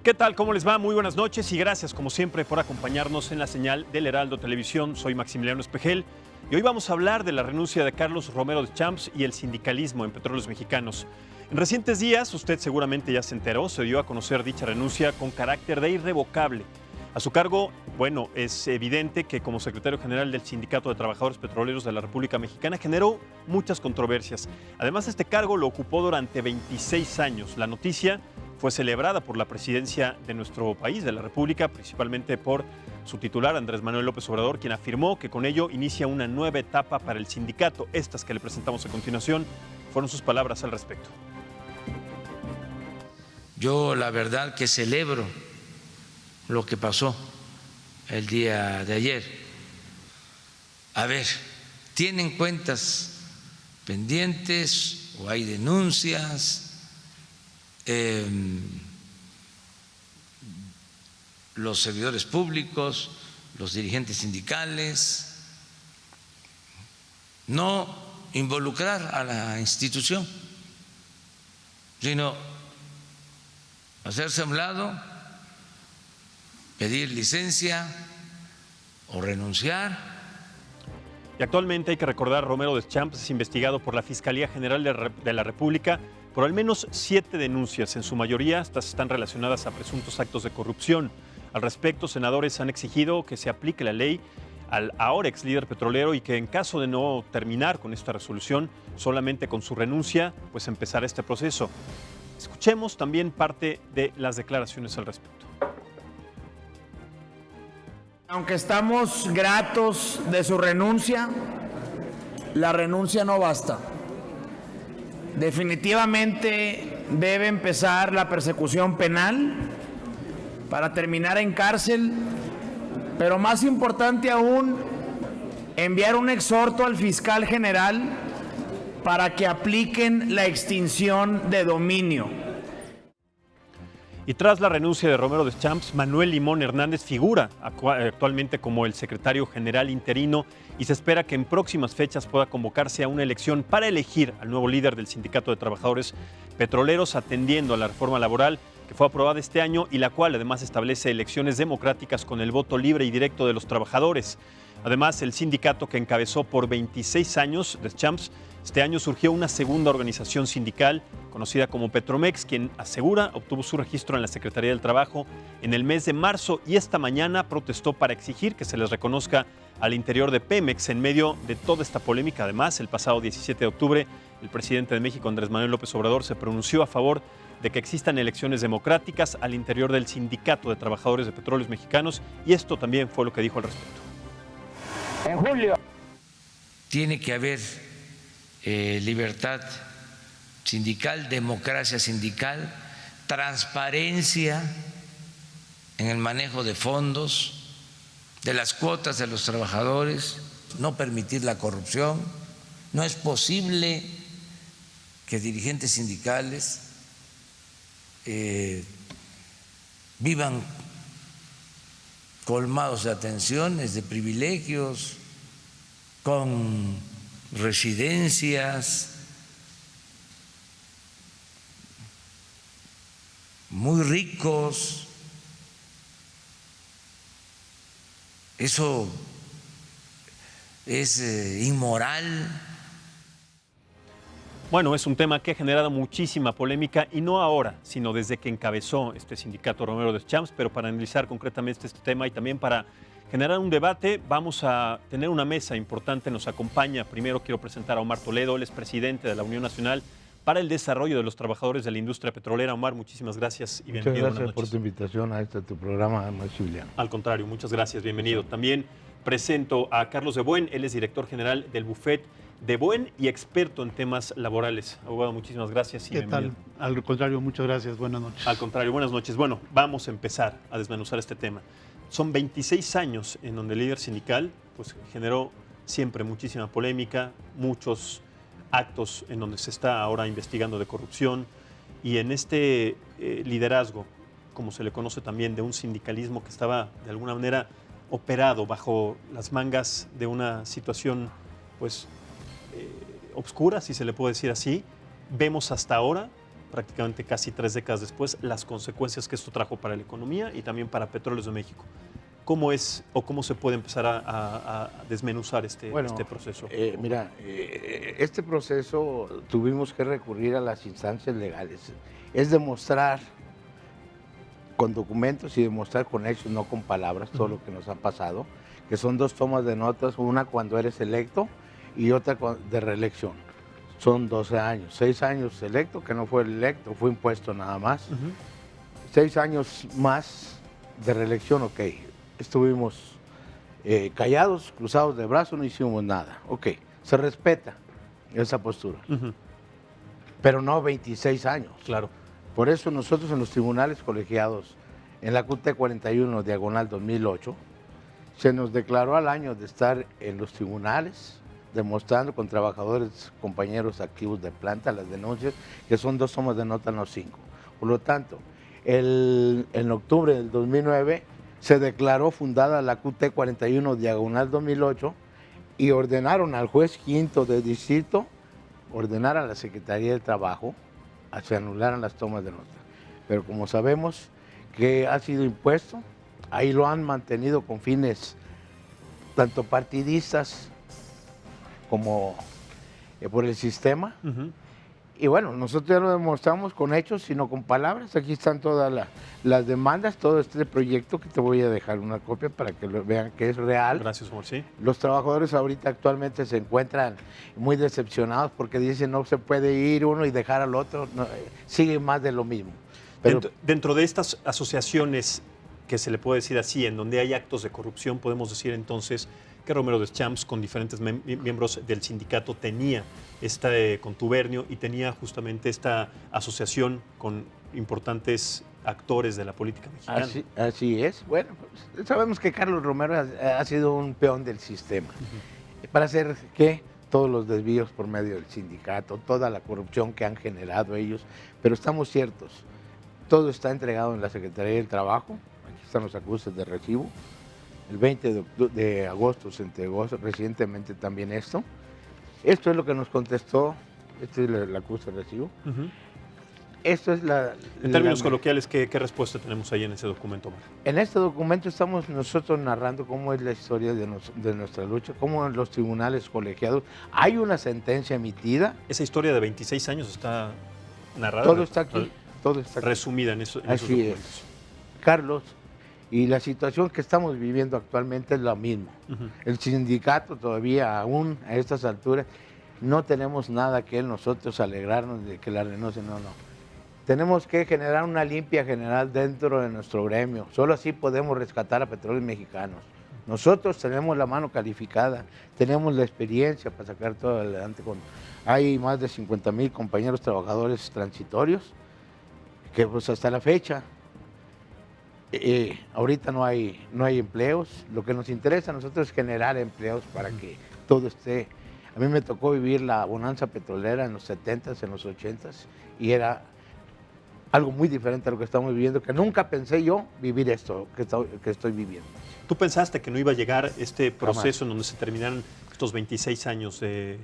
¿Qué tal? ¿Cómo les va? Muy buenas noches y gracias como siempre por acompañarnos en la señal del Heraldo Televisión. Soy Maximiliano Espejel y hoy vamos a hablar de la renuncia de Carlos Romero Deschamps y el sindicalismo en Petróleos Mexicanos. En recientes días, usted seguramente ya se enteró, se dio a conocer dicha renuncia con carácter de irrevocable. A su cargo, es evidente que como secretario general del Sindicato de Trabajadores Petroleros de la República Mexicana generó muchas controversias. Además, este cargo lo ocupó durante 26 años. La noticia fue celebrada por la presidencia de nuestro país, de la República, principalmente por su titular, Andrés Manuel López Obrador, quien afirmó que con ello inicia una nueva etapa para el sindicato. Estas que le presentamos a continuación fueron sus palabras al respecto. Yo la verdad que celebro lo que pasó el día de ayer. A ver, ¿tienen cuentas pendientes o hay denuncias? Los servidores públicos, los dirigentes sindicales, no involucrar a la institución, sino hacerse a un lado, pedir licencia o renunciar. Y actualmente hay que recordar, Romero Deschamps es investigado por la Fiscalía General de la República por al menos 7 denuncias. En su mayoría, estas están relacionadas a presuntos actos de corrupción. Al respecto, senadores han exigido que se aplique la ley al ahora ex líder petrolero y que en caso de no terminar con esta resolución, solamente con su renuncia, pues empezará este proceso. Escuchemos también parte de las declaraciones al respecto. Aunque estamos gratos de su renuncia, la renuncia no basta. Definitivamente debe empezar la persecución penal para terminar en cárcel, pero más importante aún, enviar un exhorto al fiscal general para que apliquen la extinción de dominio. Y tras la renuncia de Romero Deschamps, Manuel Limón Hernández figura actualmente como el secretario general interino y se espera que en próximas fechas pueda convocarse a una elección para elegir al nuevo líder del Sindicato de Trabajadores Petroleros, atendiendo a la reforma laboral que fue aprobada este año y la cual además establece elecciones democráticas con el voto libre y directo de los trabajadores. Además, el sindicato que encabezó por 26 años, Deschamps, este año surgió una segunda organización sindical conocida como Petromex, quien asegura obtuvo su registro en la Secretaría del Trabajo en el mes de marzo y esta mañana protestó para exigir que se les reconozca al interior de Pemex en medio de toda esta polémica. Además, el pasado 17 de octubre, el presidente de México, Andrés Manuel López Obrador, se pronunció a favor de que existan elecciones democráticas al interior del Sindicato de Trabajadores de Petróleos Mexicanos y esto también fue lo que dijo al respecto. En julio Tiene que haber libertad sindical, democracia sindical, transparencia en el manejo de fondos, de las cuotas de los trabajadores, no permitir la corrupción. No es posible que dirigentes sindicales vivan colmados de atenciones, de privilegios, con residencias muy ricos. Eso es inmoral. Bueno, es un tema que ha generado muchísima polémica y no ahora, sino desde que encabezó este sindicato Romero Deschamps, pero para analizar concretamente este tema y también para generar un debate, vamos a tener una mesa importante. Nos acompaña, primero quiero presentar a Omar Toledo, él es presidente de la Unión Nacional para el Desarrollo de los Trabajadores de la Industria Petrolera. Omar, muchísimas gracias y bienvenido. Muchas gracias por tu invitación a tu programa, Maximiliano. Al contrario, muchas gracias, bienvenido. También presento a Carlos de Buen, él es director general del Bufet de Buen y experto en temas laborales. Abogado, muchísimas gracias y bienvenido. ¿Qué tal? Al contrario, muchas gracias, buenas noches. Al contrario, buenas noches. Bueno, vamos a empezar a desmenuzar este tema. Son 26 años en donde el líder sindical pues, generó siempre muchísima polémica, muchos actos en donde se está ahora investigando de corrupción y en este liderazgo, como se le conoce también, de un sindicalismo que estaba de alguna manera operado bajo las mangas de una situación pues obscura, si se le puede decir así. Vemos hasta ahora prácticamente casi 3 décadas después, las consecuencias que esto trajo para la economía y también para Petróleos de México. ¿Cómo es o cómo se puede empezar a desmenuzar este proceso? Mira, este proceso tuvimos que recurrir a las instancias legales. Es demostrar con documentos y demostrar con hechos, no con palabras, todo lo que nos ha pasado, que son 2 tomas de notas, una cuando eres electo y otra de reelección. Son 12 años, 6 años electo, que no fue electo, fue impuesto nada más. 6 años más de reelección, ok. Estuvimos callados, cruzados de brazos, no hicimos nada. Ok, se respeta esa postura. Pero no 26 años. Claro. Por eso nosotros en los tribunales colegiados, en la QT 41, diagonal 2008, se nos declaró al año de estar en los tribunales, demostrando con trabajadores, compañeros activos de planta, las denuncias, que son 2 tomas de nota, no 5. Por lo tanto, en octubre del 2009 se declaró fundada la QT 41, diagonal 2008, y ordenaron al juez quinto de distrito, ordenar a la Secretaría del Trabajo a que se anularan las tomas de nota. Pero como sabemos que ha sido impuesto, ahí lo han mantenido con fines tanto partidistas como por el sistema. Y bueno, nosotros ya lo demostramos con hechos, sino con palabras. Aquí están todas las demandas, todo este proyecto que te voy a dejar una copia para que lo vean que es real. Gracias, Omar. Sí. Los trabajadores ahorita actualmente se encuentran muy decepcionados porque dicen no se puede ir uno y dejar al otro, no, sigue más de lo mismo. Pero Dentro de estas asociaciones, que se le puede decir así, en donde hay actos de corrupción, podemos decir entonces que Romero Deschamps, con diferentes miembros del sindicato, tenía este contubernio y tenía justamente esta asociación con importantes actores de la política mexicana. Así es. Bueno, pues, sabemos que Carlos Romero ha sido un peón del sistema. Para hacer ¿qué? Todos los desvíos por medio del sindicato, toda la corrupción que han generado ellos. Pero estamos ciertos, todo está entregado en la Secretaría del Trabajo. Aquí están los acuses de recibo. El 20 de agosto se entregó recientemente también esto. Esto es lo que nos contestó, este es el acuse de recibo. Esto es en términos coloquiales, ¿qué respuesta tenemos ahí en ese documento, Omar? En este documento estamos nosotros narrando cómo es la historia de nuestra lucha, cómo en los tribunales colegiados hay una sentencia emitida. Esa historia de 26 años está narrada. Todo está aquí. Resumida en esos documentos. Así es. Carlos, y la situación que estamos viviendo actualmente es la misma. El sindicato todavía, aún a estas alturas, no tenemos nada que nosotros alegrarnos de que la renuncia, no. Tenemos que generar una limpia general dentro de nuestro gremio. Solo así podemos rescatar a Petróleos Mexicanos. Nosotros tenemos la mano calificada, tenemos la experiencia para sacar todo adelante. Hay más de 50,000 compañeros trabajadores transitorios que pues hasta la fecha, ahorita no hay empleos. Lo que nos interesa a nosotros es generar empleos para que todo esté. A mí me tocó vivir la bonanza petrolera en los 70s, en los 80s, y era algo muy diferente a lo que estamos viviendo, que nunca pensé yo vivir esto que estoy viviendo. ¿Tú pensaste que no iba a llegar este proceso en donde se terminaran estos 26 años de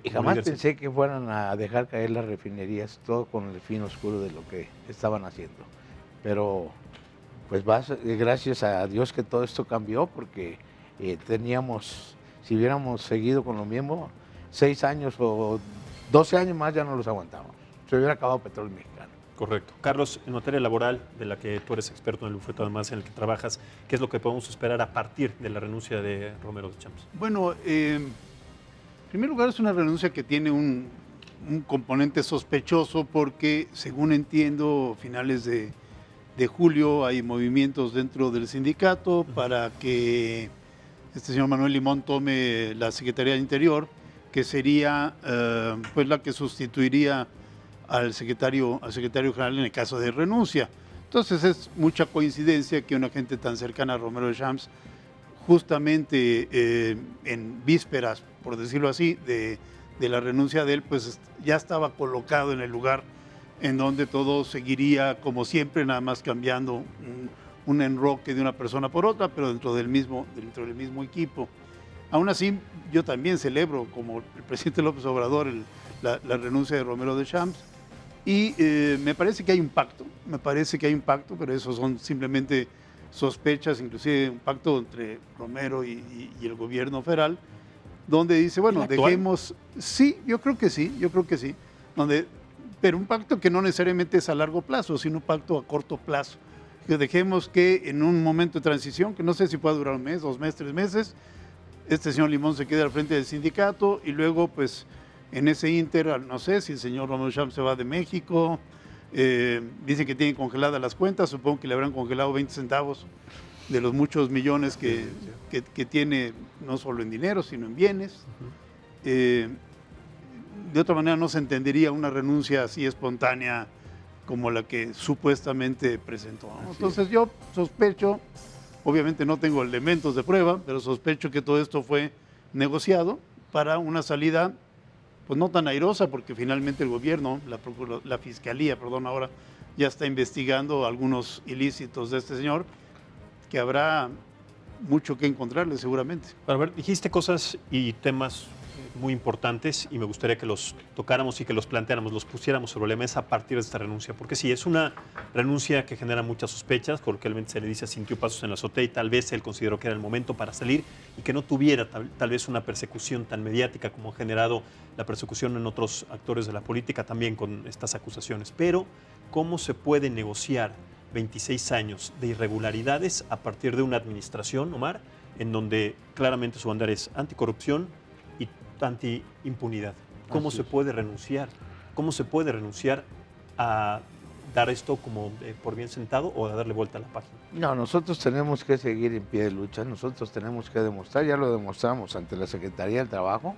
y jamás pensé que fueran a dejar caer las refinerías, todo con el fin oscuro de lo que estaban haciendo. Pero pues gracias a Dios que todo esto cambió, porque teníamos, si hubiéramos seguido con lo mismo, 6 años o 12 años más ya no los aguantábamos. Se hubiera acabado Petróleo Mexicano. Correcto. Carlos, en materia laboral, de la que tú eres experto en el bufete, además en el que trabajas, ¿qué es lo que podemos esperar a partir de la renuncia de Romero Deschamps? Bueno, en primer lugar es una renuncia que tiene un componente sospechoso porque, según entiendo, finales de julio hay movimientos dentro del sindicato para que este señor Manuel Limón tome la Secretaría del Interior, que sería pues la que sustituiría al secretario general en el caso de renuncia. Entonces es mucha coincidencia que una gente tan cercana a Romero Deschamps, justamente en vísperas, por decirlo así, de la renuncia de él, pues ya estaba colocado en el lugar en donde todo seguiría como siempre, nada más cambiando un enroque de una persona por otra, pero dentro del mismo equipo. Aún así, yo también celebro, como el presidente López Obrador, la renuncia de Romero Deschamps, Y me parece que hay un pacto, pero eso son simplemente sospechas, inclusive un pacto entre Romero y el gobierno federal, donde dice, bueno, dejemos, sí, yo creo que sí, pero un pacto que no necesariamente es a largo plazo, sino un pacto a corto plazo. Que dejemos que en un momento de transición, que no sé si pueda durar un mes, 2 meses, 3 meses, este señor Limón se quede al frente del sindicato y luego, pues, en ese ínter, no sé si el señor Romero Champs se va de México, dice que tiene congeladas las cuentas, supongo que le habrán congelado 20 centavos de los muchos millones que tiene, no solo en dinero, sino en bienes. De otra manera no se entendería una renuncia así espontánea como la que supuestamente presentó, ¿no? Entonces yo sospecho, obviamente no tengo elementos de prueba, pero sospecho que todo esto fue negociado para una salida pues no tan airosa, porque finalmente el gobierno, la fiscalía, ahora ya está investigando algunos ilícitos de este señor, que habrá mucho que encontrarle seguramente. A ver, dijiste cosas y temas muy importantes y me gustaría que los tocáramos y que los planteáramos, los pusiéramos sobre la mesa a partir de esta renuncia, porque sí, es una renuncia que genera muchas sospechas, coloquialmente se le dice sintió pasos en la azotea y tal vez él consideró que era el momento para salir y que no tuviera tal vez una persecución tan mediática como ha generado la persecución en otros actores de la política también con estas acusaciones. Pero, ¿cómo se puede negociar 26 años de irregularidades a partir de una administración, Omar, en donde claramente su bandera es anticorrupción y anti-impunidad? ¿Cómo se puede renunciar? ¿Cómo se puede renunciar a dar esto como por bien sentado o a darle vuelta a la página? No, nosotros tenemos que seguir en pie de lucha, nosotros tenemos que demostrar, ya lo demostramos ante la Secretaría del Trabajo,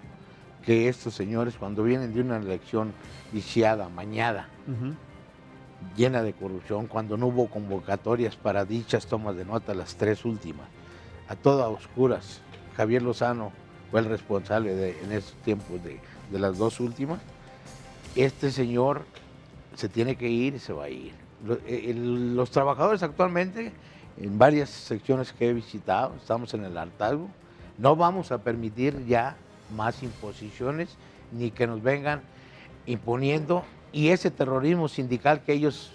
que estos señores cuando vienen de una elección viciada, mañada, llena de corrupción, cuando no hubo convocatorias para dichas tomas de nota, las 3 últimas, a todas oscuras, Javier Lozano fue el responsable en esos tiempos de las 2 últimas, este señor se tiene que ir y se va a ir. Los trabajadores actualmente, en varias secciones que he visitado, estamos en el hartazgo, no vamos a permitir ya más imposiciones ni que nos vengan imponiendo, y ese terrorismo sindical que ellos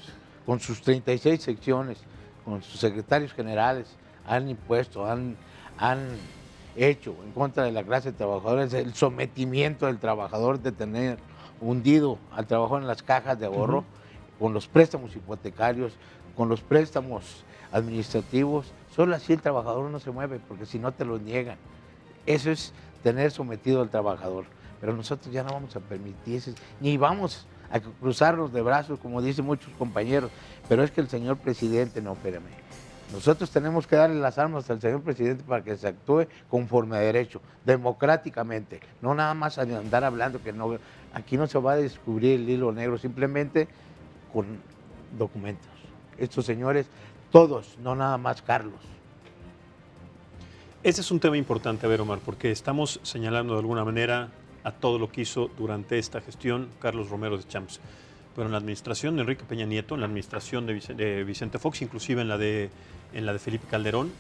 con sus 36 secciones, con sus secretarios generales han impuesto, han hecho en contra de la clase trabajadora, es el sometimiento del trabajador, de tener hundido al trabajador en las cajas de ahorro, con los préstamos hipotecarios, con los préstamos administrativos. Solo así el trabajador no se mueve, porque si no te lo niegan. Eso es tener sometido al trabajador. Pero nosotros ya no vamos a permitir eso, ni vamos a cruzarlos de brazos, como dicen muchos compañeros. Pero es que el señor presidente, no, espérame. Nosotros tenemos que darle las armas al señor presidente para que se actúe conforme a derecho, democráticamente. No nada más andar hablando que no. Aquí no se va a descubrir el hilo negro, simplemente con documentos. Estos señores, todos, no nada más Carlos. Ese es un tema importante, a ver, Omar, porque estamos señalando de alguna manera a todo lo que hizo durante esta gestión Carlos Romero de Champs. Pero en la administración de Enrique Peña Nieto, en la administración de Vicente Fox, inclusive en la de Felipe Calderón,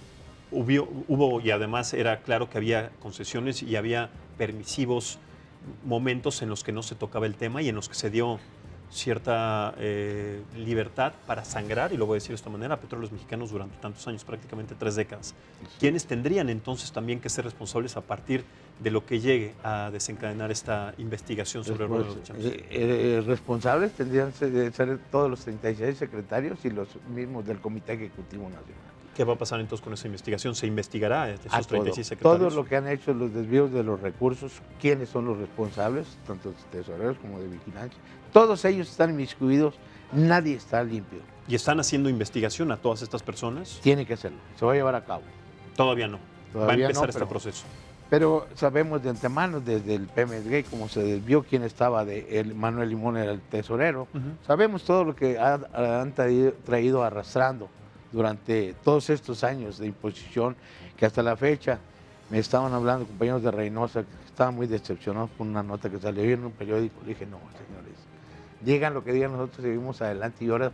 hubo y además era claro que había concesiones y había permisivos momentos en los que no se tocaba el tema y en los que se dio cierta libertad para sangrar, y lo voy a decir de esta manera, a Petróleos Mexicanos durante tantos años, prácticamente 3 décadas. ¿Quiénes tendrían entonces también que ser responsables a partir de lo que llegue a desencadenar esta investigación sobre Romero de Champs? Responsables tendrían que ser todos los 36 secretarios y los mismos del Comité Ejecutivo Nacional. ¿Qué va a pasar entonces con esa investigación? ¿Se investigará de esos 36 secretarios? Todo lo que han hecho, los desvíos de los recursos, quiénes son los responsables, tanto tesoreros como de vigilancia. Todos ellos están inmiscuidos, nadie está limpio. ¿Y están haciendo investigación a todas estas personas? Tiene que hacerlo, se va a llevar a cabo. Todavía no. Va a empezar este proceso. Pero sabemos de antemano, desde el PMSG, cómo se desvió, quién estaba, Manuel Limón era el tesorero. Sabemos todo lo que han traído arrastrando durante todos estos años de imposición, que hasta la fecha me estaban hablando compañeros de Reynosa que estaban muy decepcionados por una nota que salió en un periódico. Le dije, no, señores, digan lo que digan, nosotros seguimos adelante y ahora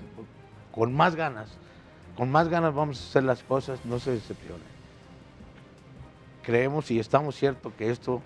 con más ganas vamos a hacer las cosas, no se decepcionen. Creemos y estamos ciertos que esto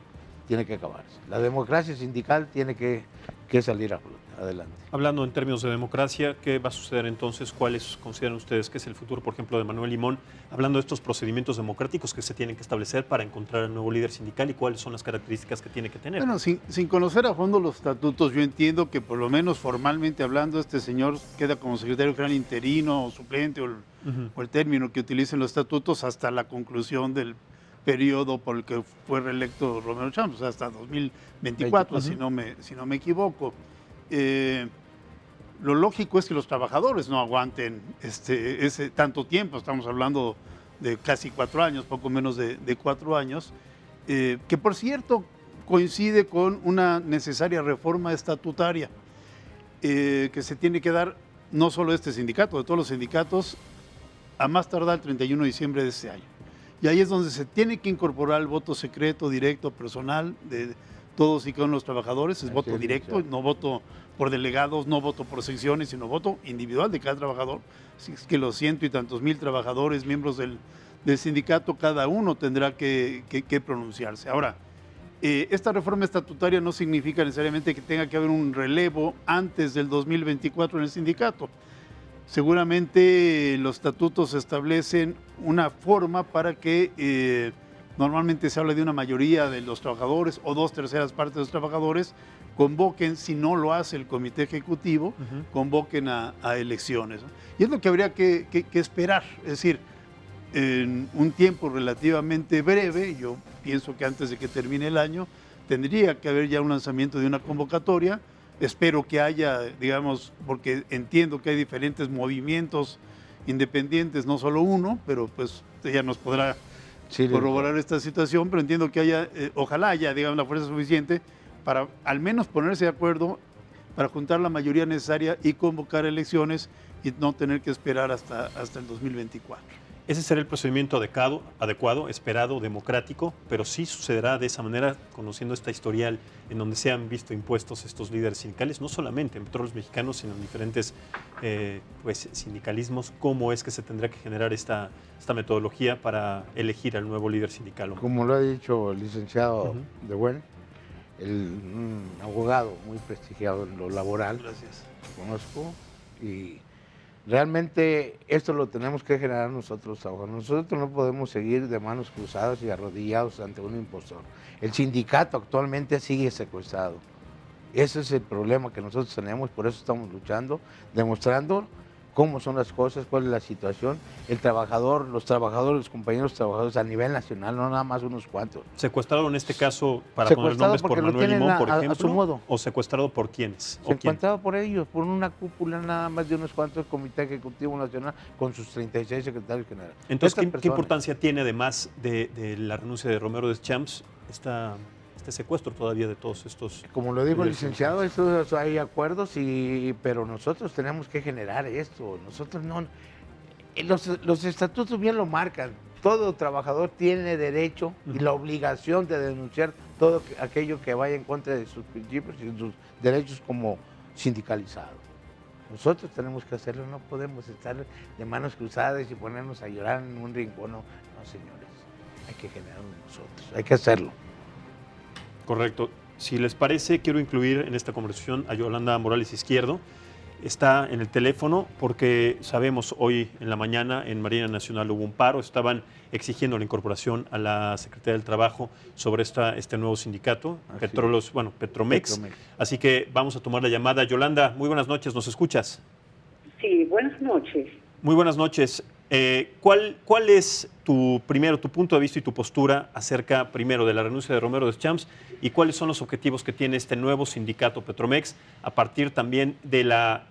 tiene que acabarse. La democracia sindical tiene que salir a flote. Adelante. Hablando en términos de democracia, ¿qué va a suceder entonces? ¿Cuáles consideran ustedes que es el futuro, por ejemplo, de Manuel Limón? Hablando de estos procedimientos democráticos que se tienen que establecer para encontrar al nuevo líder sindical y cuáles son las características que tiene que tener. Bueno, sin conocer a fondo los estatutos, yo entiendo que por lo menos formalmente hablando, este señor queda como secretario general interino o suplente o el término que utilicen los estatutos hasta la conclusión del periodo por el que fue reelecto Romero Champs, o sea, hasta 2024, si no me equivoco. Lo lógico es que los trabajadores no aguanten ese tanto tiempo, estamos hablando de casi 4 años, poco menos de 4 años, que por cierto coincide con una necesaria reforma estatutaria que se tiene que dar no solo este sindicato, de todos los sindicatos, a más tardar el 31 de diciembre de este año. Y ahí es donde se tiene que incorporar el voto secreto, directo, personal de todos y cada uno de los trabajadores, es voto directo, no voto por delegados, no voto por secciones, sino voto individual de cada trabajador. Así es que los 100 y tantos mil trabajadores, miembros del sindicato, cada uno tendrá que pronunciarse. Ahora, esta reforma estatutaria no significa necesariamente que tenga que haber un relevo antes del 2024 en el sindicato. Seguramente los estatutos establecen una forma para que normalmente se habla de una mayoría de los trabajadores o 2/3 partes de los trabajadores convoquen, si no lo hace el comité ejecutivo, convoquen a elecciones, ¿no? Y es lo que habría que esperar, es decir, en un tiempo relativamente breve, yo pienso que antes de que termine el año, tendría que haber ya un lanzamiento de una convocatoria. Espero que haya, digamos, porque entiendo que hay diferentes movimientos independientes, no solo uno, pero pues ella nos podrá corroborar esta situación, pero entiendo que haya, ojalá haya, digamos, la fuerza suficiente para al menos ponerse de acuerdo para juntar la mayoría necesaria y convocar elecciones y no tener que esperar hasta el 2024. Ese será el procedimiento adecuado, esperado, democrático, pero sí sucederá de esa manera, conociendo esta historial en donde se han visto impuestos estos líderes sindicales, no solamente en Petróleos Mexicanos, sino en diferentes sindicalismos. ¿Cómo es que se tendrá que generar esta metodología para elegir al nuevo líder sindical? Como lo ha dicho el licenciado De Buen, un abogado muy prestigiado en lo laboral, Gracias. Conozco, y realmente esto lo tenemos que generar nosotros, trabajadores. Nosotros no podemos seguir de manos cruzadas y arrodillados ante un impostor. El sindicato actualmente sigue secuestrado. Ese es el problema que nosotros tenemos, por eso estamos luchando, demostrando cómo son las cosas, cuál es la situación. El trabajador, los compañeros trabajadores a nivel nacional, no nada más unos cuantos. ¿Secuestrado en este caso, para poner nombres, por Manuel Limón, por ejemplo? A su modo. ¿O secuestrado por quiénes? Secuestrado por ellos, por una cúpula nada más de unos cuantos, Comité Ejecutivo Nacional, con sus 36 secretarios generales. Entonces, ¿qué importancia tiene, además de la renuncia de Romero Deschamps, este secuestro todavía de todos estos? Como lo dijo el licenciado, hay acuerdos, pero nosotros tenemos que generar esto. Nosotros no. Los estatutos bien lo marcan. Todo trabajador tiene derecho y la obligación de denunciar todo aquello que vaya en contra de sus principios y sus derechos como sindicalizado. Nosotros tenemos que hacerlo, no podemos estar de manos cruzadas y ponernos a llorar en un rincón. No, señores, hay que generarlo nosotros, hay que hacerlo. Correcto. Si les parece, quiero incluir en esta conversación a Yolanda Morales Izquierdo. Está en el teléfono porque sabemos hoy en la mañana en Marina Nacional hubo un paro, estaban exigiendo la incorporación a la Secretaría del Trabajo sobre este nuevo sindicato, Petromex. Así que vamos a tomar la llamada. Yolanda, muy buenas noches, ¿nos escuchas? Sí, buenas noches. Muy buenas noches. ¿Cuál es tu punto de vista y tu postura acerca, primero, de la renuncia de Romero Deschamps y cuáles son los objetivos que tiene este nuevo sindicato Petromex a partir también de la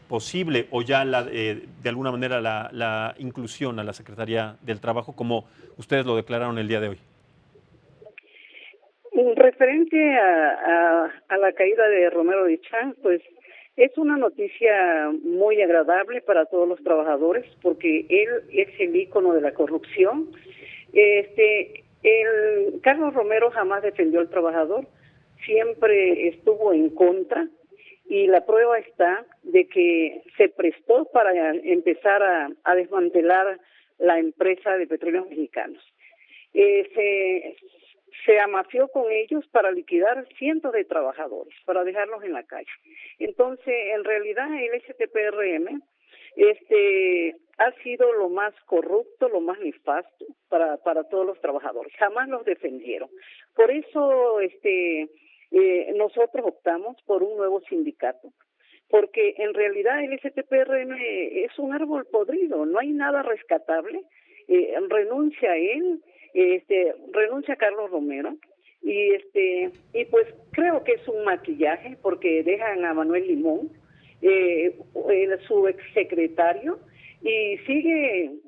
posible o ya de alguna manera la inclusión a la Secretaría del Trabajo, como ustedes lo declararon el día de hoy? Referente a la caída de Romero Deschamps, pues es una noticia muy agradable para todos los trabajadores porque él es el ícono de la corrupción. Carlos Romero jamás defendió al trabajador, siempre estuvo en contra y la prueba está de que se prestó para empezar a desmantelar la empresa de Petróleos Mexicanos. se amafió con ellos para liquidar cientos de trabajadores, para dejarlos en la calle. Entonces, en realidad, el STPRM ha sido lo más corrupto, lo más nefasto para todos los trabajadores. Jamás los defendieron. Por eso nosotros optamos por un nuevo sindicato, porque en realidad el STPRM es un árbol podrido, no hay nada rescatable. Renuncia a él, renuncia a Carlos Romero, y pues creo que es un maquillaje, porque dejan a Manuel Limón, su exsecretario, y sigue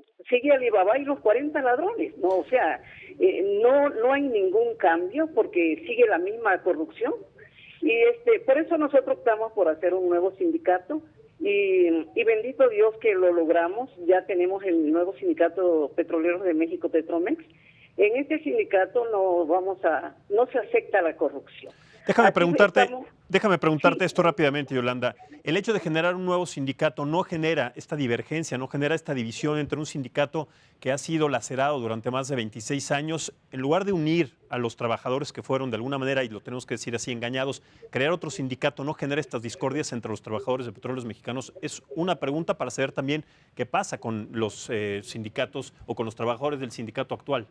Alibaba y los 40 ladrones, ¿no? O sea, no hay ningún cambio, porque sigue la misma corrupción. Y por eso nosotros optamos por hacer un nuevo sindicato, y bendito Dios que lo logramos. Ya tenemos el nuevo sindicato Petroleros de México, Petromex. En este sindicato no se acepta la corrupción. Déjame preguntarte esto rápidamente, Yolanda. El hecho de generar un nuevo sindicato no genera esta divergencia, no genera esta división entre un sindicato que ha sido lacerado durante más de 26 años. En lugar de unir a los trabajadores que fueron de alguna manera, y lo tenemos que decir así, engañados, crear otro sindicato no genera estas discordias entre los trabajadores de Petróleos Mexicanos. Es una pregunta para saber también qué pasa con los sindicatos o con los trabajadores del sindicato actual.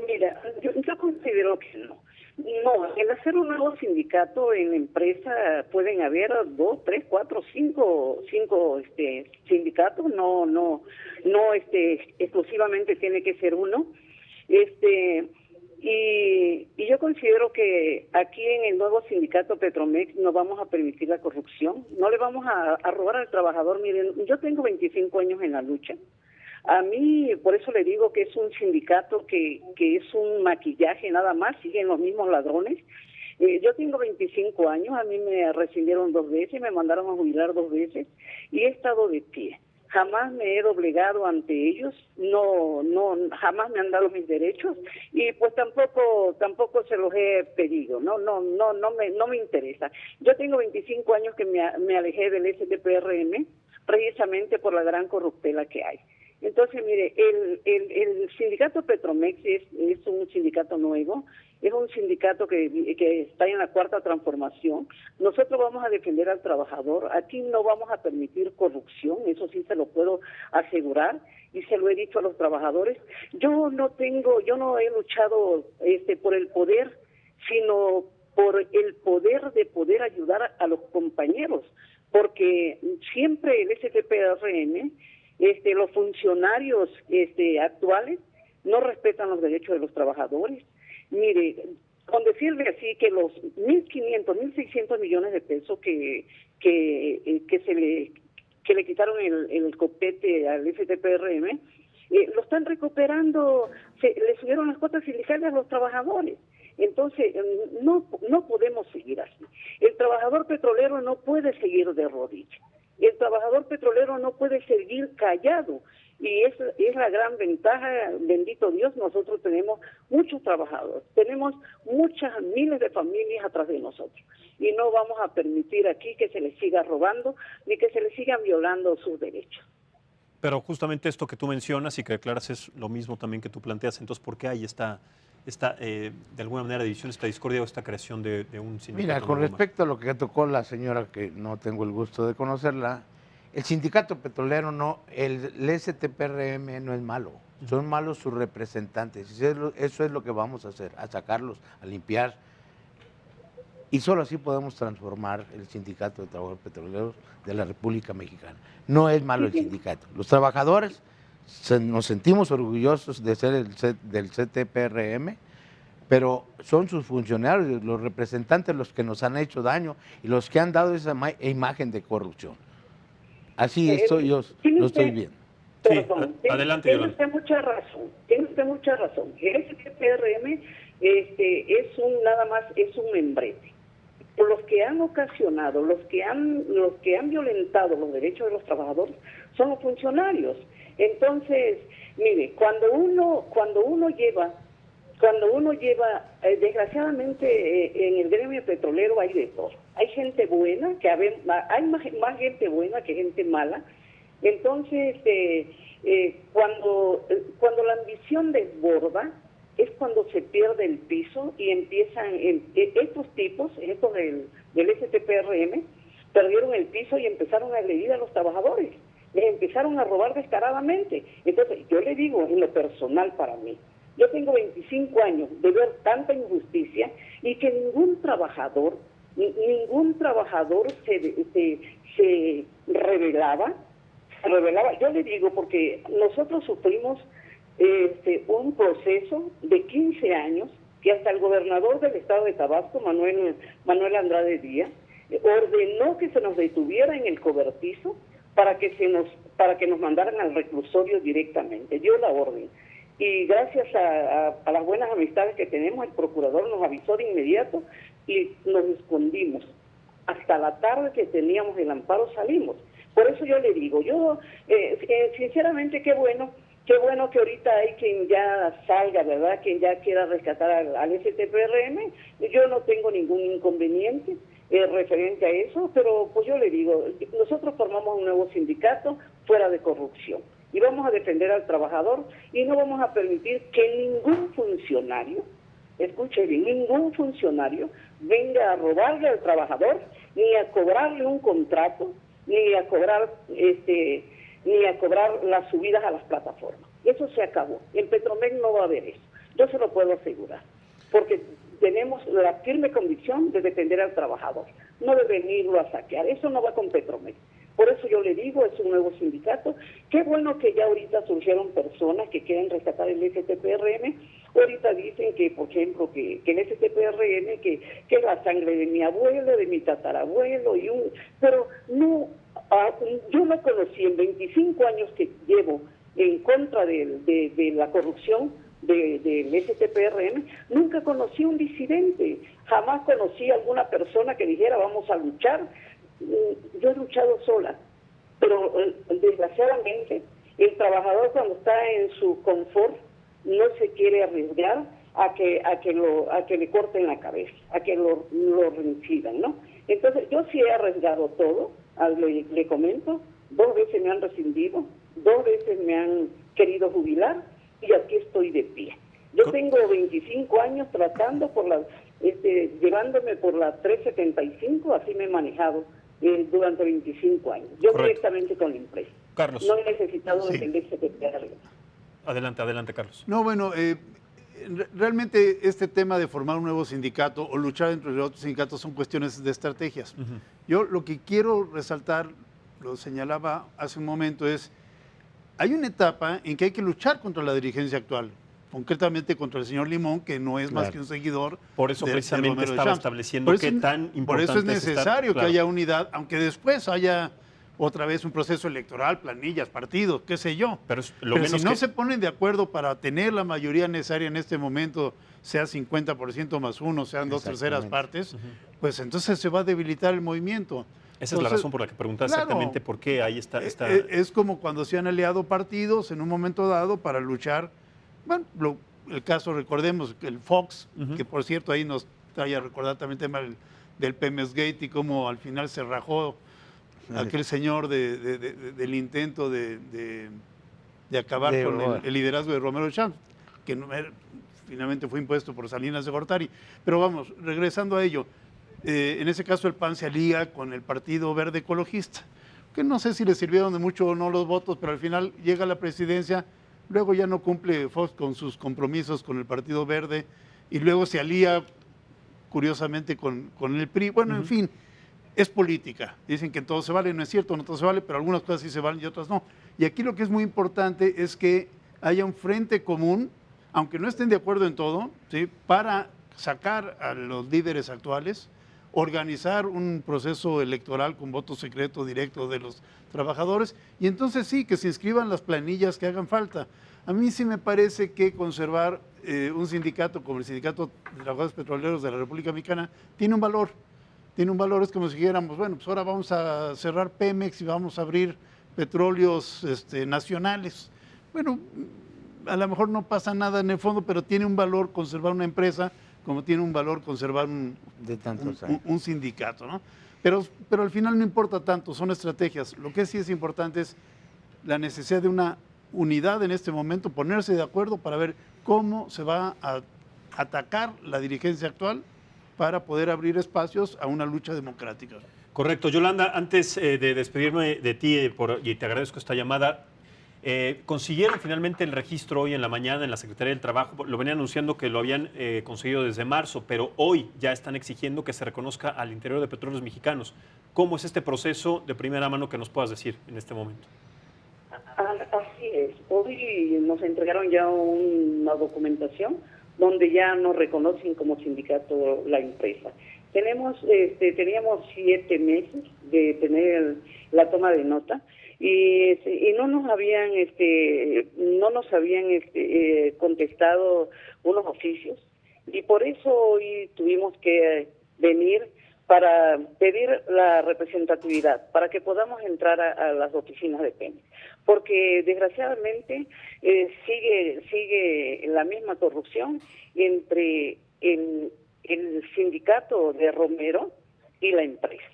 Mira, yo considero que no. No, el hacer un nuevo sindicato en la empresa pueden haber 2, 3, 4, 5 sindicatos, no exclusivamente tiene que ser uno. Y yo considero que aquí en el nuevo sindicato Petromex no vamos a permitir la corrupción, no le vamos a robar al trabajador. Miren, yo tengo 25 años en la lucha. A mí, por eso le digo que es un sindicato que es un maquillaje nada más, siguen los mismos ladrones. Yo tengo 25 años, a mí me rescindieron 2 veces, me mandaron a jubilar 2 veces y he estado de pie. Jamás me he doblegado ante ellos, jamás me han dado mis derechos y pues tampoco se los he pedido, no me interesa. Yo tengo 25 años que me alejé del STPRM precisamente por la gran corruptela que hay. Entonces, mire, el sindicato Petromex es un sindicato nuevo, es un sindicato que está en la 4ª transformación. Nosotros vamos a defender al trabajador, aquí no vamos a permitir corrupción, eso sí se lo puedo asegurar, y se lo he dicho a los trabajadores. Yo no he luchado por el poder, sino por el poder de poder ayudar a los compañeros, porque siempre el STPRM, los funcionarios actuales no respetan los derechos de los trabajadores. Mire, con decirle así que los 1.500, 1.600 millones de pesos que le quitaron el copete al STPRM, lo están recuperando, le subieron las cuotas sindicales a los trabajadores. Entonces, no podemos seguir así. El trabajador petrolero no puede seguir de rodillas. El trabajador petrolero no puede seguir callado, y es la gran ventaja. Bendito Dios, nosotros tenemos muchos trabajadores, tenemos muchas miles de familias atrás de nosotros, y no vamos a permitir aquí que se les siga robando ni que se les sigan violando sus derechos. Pero justamente esto que tú mencionas y que declaras es lo mismo también que tú planteas. Entonces, ¿por qué hay esta de alguna manera división, esta discordia o esta creación de un sindicato? Mira, con respecto a lo que tocó la señora, que no tengo el gusto de conocerla, el sindicato petrolero el STPRM no es malo, son malos sus representantes, eso es lo que vamos a hacer, a sacarlos, a limpiar, y solo así podemos transformar el sindicato de trabajadores petroleros de la República Mexicana. No es malo el sindicato, los trabajadores nos sentimos orgullosos de ser del STPRM, pero son sus funcionarios, los representantes, los que nos han hecho daño y los que han dado esa imagen de corrupción. Así lo estoy viendo. Perdón, sí, adelante, tiene usted mucha razón. El STPRM es un membrete. Los que han ocasionado, los que han violentado los derechos de los trabajadores son los funcionarios. Entonces, mire, cuando uno lleva, desgraciadamente en el gremio petrolero hay de todo. Hay gente buena, hay más gente buena que gente mala. Entonces, cuando la ambición desborda, es cuando se pierde el piso y empiezan, estos tipos, estos del STPRM, perdieron el piso y empezaron a agredir a los trabajadores, les empezaron a robar descaradamente. Entonces, yo le digo, en lo personal para mí, yo tengo 25 años de ver tanta injusticia y que ningún trabajador se rebelaba. Yo le digo, porque nosotros sufrimos un proceso de 15 años que hasta el gobernador del estado de Tabasco, Manuel Andrade Díaz, ordenó que se nos detuviera en el cobertizo para que nos mandaran al reclusorio directamente. Dio la orden. Y gracias a las buenas amistades que tenemos, el procurador nos avisó de inmediato y nos escondimos. Hasta la tarde que teníamos el amparo salimos. Por eso yo le digo, sinceramente qué bueno que ahorita hay quien ya salga, ¿verdad? Quien ya quiera rescatar al STPRM. Yo no tengo ningún inconveniente referente a eso, pero pues yo le digo, nosotros formamos un nuevo sindicato fuera de corrupción y vamos a defender al trabajador y no vamos a permitir que ningún funcionario, escuche bien, ningún funcionario venga a robarle al trabajador, ni a cobrarle un contrato, ni a cobrar las subidas a las plataformas. Eso se acabó. En Petromex no va a haber eso. Yo se lo puedo asegurar, porque tenemos la firme convicción de defender al trabajador, no de venirlo a saquear. Eso no va con Petromex. Por eso yo le digo, es un nuevo sindicato. Qué bueno que ya ahorita surgieron personas que quieren rescatar el STPRM. Ahorita dicen que, por ejemplo, que el STPRM, que es la sangre de mi abuelo, de mi tatarabuelo, pero no, yo no conocí en 25 años que llevo en contra de la corrupción del STPRM, nunca conocí un disidente, jamás conocí a alguna persona que dijera vamos a luchar. Yo he luchado sola, pero desgraciadamente el trabajador cuando está en su confort no se quiere arriesgar a que le corten la cabeza, a que lo reincidan, ¿no? Entonces yo sí he arriesgado todo, le comento, 2 veces me han rescindido, 2 veces me han querido jubilar y aquí estoy de pie. Yo tengo 25 años tratando llevándome por la 375, así me he manejado durante 25 años. Yo directamente con la empresa. Carlos. No he necesitado del STPRM. Adelante, Carlos. No, bueno, realmente este tema de formar un nuevo sindicato o luchar entre los otros sindicatos son cuestiones de estrategias. Yo lo que quiero resaltar, lo señalaba hace un momento, hay una etapa en que hay que luchar contra la dirigencia actual, concretamente contra el señor Limón, que no es más que un seguidor. Por eso precisamente estaba estableciendo qué tan importante por eso es necesario que haya unidad, aunque después haya otra vez un proceso electoral, planillas, partidos, qué sé yo. Pero si no se ponen de acuerdo para tener la mayoría necesaria en este momento, sea 50% más 1, sean 2/3 partes, pues entonces se va a debilitar el movimiento. Esa es la razón por la que preguntaba exactamente por qué ahí está. Es como cuando se han aliado partidos en un momento dado para luchar. Bueno, el caso, recordemos, el Fox, que por cierto ahí nos trae a recordar también el tema del Pemex Gate y cómo al final se rajó aquel señor del intento de acabar con el liderazgo de Romero Champs, que finalmente fue impuesto por Salinas de Gortari. Pero vamos, regresando a ello, en ese caso el PAN se alía con el Partido Verde Ecologista, que no sé si le sirvieron de mucho o no los votos, pero al final llega a la presidencia, luego ya no cumple Fox con sus compromisos con el Partido Verde y luego se alía curiosamente con el PRI. Bueno, en fin, es política. Dicen que todo se vale, no es cierto, no todo se vale, pero algunas cosas sí se valen y otras no. Y aquí lo que es muy importante es que haya un frente común, aunque no estén de acuerdo en todo, ¿sí?, para sacar a los líderes actuales, organizar un proceso electoral con voto secreto directo de los trabajadores y entonces sí, que se inscriban las planillas que hagan falta. A mí sí me parece que conservar un sindicato como el Sindicato de Trabajadores Petroleros de la República Mexicana tiene un valor. Tiene un valor, es como si dijéramos, bueno, pues ahora vamos a cerrar Pemex y vamos a abrir petróleos nacionales. Bueno, a lo mejor no pasa nada en el fondo, pero tiene un valor conservar una empresa como tiene un valor conservar un sindicato, ¿no? Pero al final no importa tanto, son estrategias. Lo que sí es importante es la necesidad de una unidad en este momento, ponerse de acuerdo para ver cómo se va a atacar la dirigencia actual para poder abrir espacios a una lucha democrática. Correcto. Yolanda, antes de despedirme de ti y te agradezco esta llamada, consiguieron finalmente el registro hoy en la mañana en la Secretaría del Trabajo. Lo venían anunciando que lo habían conseguido desde marzo, pero hoy ya están exigiendo que se reconozca al interior de Petróleos Mexicanos. ¿Cómo es este proceso de primera mano que nos puedas decir en este momento? Así es. Hoy nos entregaron ya una documentación donde ya nos reconocen como sindicato la empresa. Teníamos 7 meses de tener la toma de nota y no nos habían contestado unos oficios, y por eso hoy tuvimos que venir para pedir la representatividad, para que podamos entrar a las oficinas de Pemex, porque desgraciadamente sigue la misma corrupción entre el sindicato de Romero y la empresa.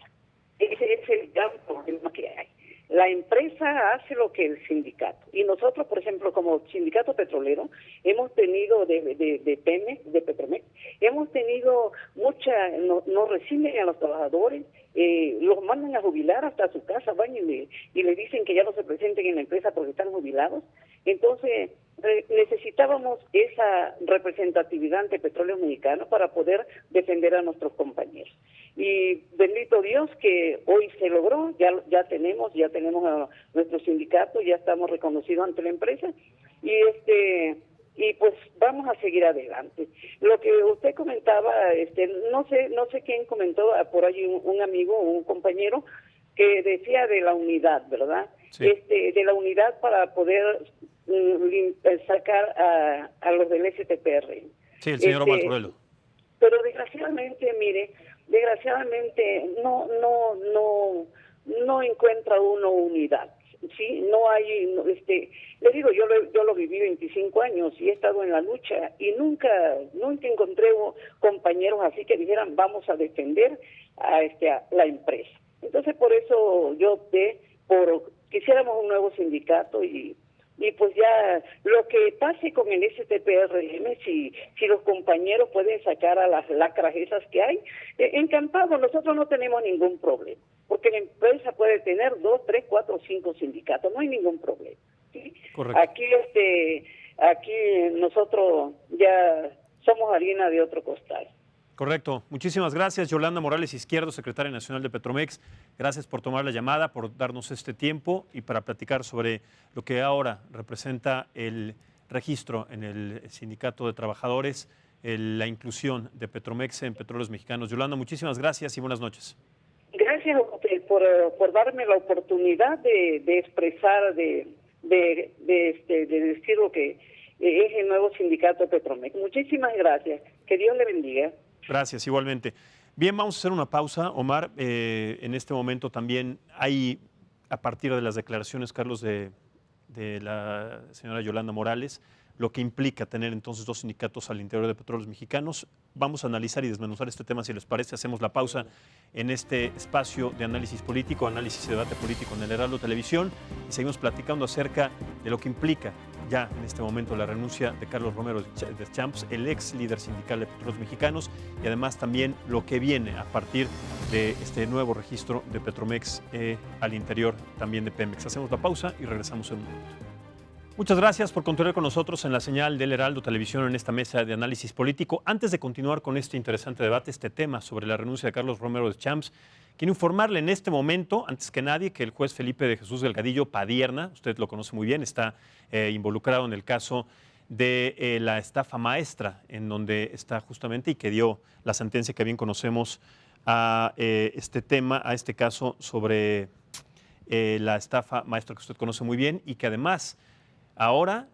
Ese es el gran problema que hay. La empresa hace lo que el sindicato. Y nosotros, por ejemplo, como sindicato petrolero, hemos tenido de Petromex, hemos tenido nos reciben a los trabajadores, los mandan a jubilar hasta su casa, van y le dicen que ya no se presenten en la empresa porque están jubilados. Entonces, necesitábamos esa representatividad ante Petróleos Mexicanos para poder defender a nuestros compañeros. Y bendito Dios que hoy se logró, ya tenemos a nuestro sindicato, ya estamos reconocidos ante la empresa, y pues vamos a seguir adelante. Lo que usted comentaba, no sé quién comentó, por ahí un amigo, un compañero, que decía de la unidad, ¿verdad? Sí. De la unidad para poder sacar a los del STPR. Sí, el señor Omar Torello. Pero desgraciadamente, mire, no encuentra uno unidad. Sí, no hay, le digo, yo lo viví 25 años y he estado en la lucha y nunca encontré compañeros así que dijeran vamos a defender a la empresa. Entonces por eso yo opté por quisiéramos un nuevo sindicato y pues ya lo que pase con el STPRM, si los compañeros pueden sacar a las lacras esas que hay, encantado, nosotros no tenemos ningún problema, porque la empresa puede tener 2, 3, 4, 5 sindicatos, no hay ningún problema. ¿Sí? Correcto. Aquí nosotros ya somos harina de otro costal. Correcto. Muchísimas gracias, Yolanda Morales Izquierdo, secretaria nacional de Petromex. Gracias por tomar la llamada, por darnos este tiempo y para platicar sobre lo que ahora representa el registro en el Sindicato de Trabajadores, la inclusión de Petromex en Petróleos Mexicanos. Yolanda, muchísimas gracias y buenas noches. Gracias a usted por darme la oportunidad de expresar, de decir lo que es el nuevo sindicato de Petromex. Muchísimas gracias. Que Dios le bendiga. Gracias, igualmente. Bien, vamos a hacer una pausa, Omar. En este momento también hay, a partir de las declaraciones, Carlos, de la señora Yolanda Morales, lo que implica tener entonces 2 sindicatos al interior de Petróleos Mexicanos. Vamos a analizar y desmenuzar este tema, si les parece. Hacemos la pausa en este espacio de análisis político, análisis y debate político en el Heraldo Televisión, y seguimos platicando acerca de lo que implica ya en este momento la renuncia de Carlos Romero de Champs, el ex líder sindical de Petróleos Mexicanos, y además también lo que viene a partir de este nuevo registro de Petromex al interior también de Pemex. Hacemos la pausa y regresamos en un momento. Muchas gracias por continuar con nosotros en la señal del Heraldo Televisión en esta mesa de análisis político. Antes de continuar con este interesante debate, este tema sobre la renuncia de Carlos Romero de Champs, quiero informarle en este momento, antes que nadie, que el juez Felipe de Jesús Delgadillo Padierna, usted lo conoce muy bien, está involucrado en el caso de la estafa maestra, en donde está justamente y que dio la sentencia que bien conocemos a este tema, a este caso sobre la estafa maestra que usted conoce muy bien y que además ahora,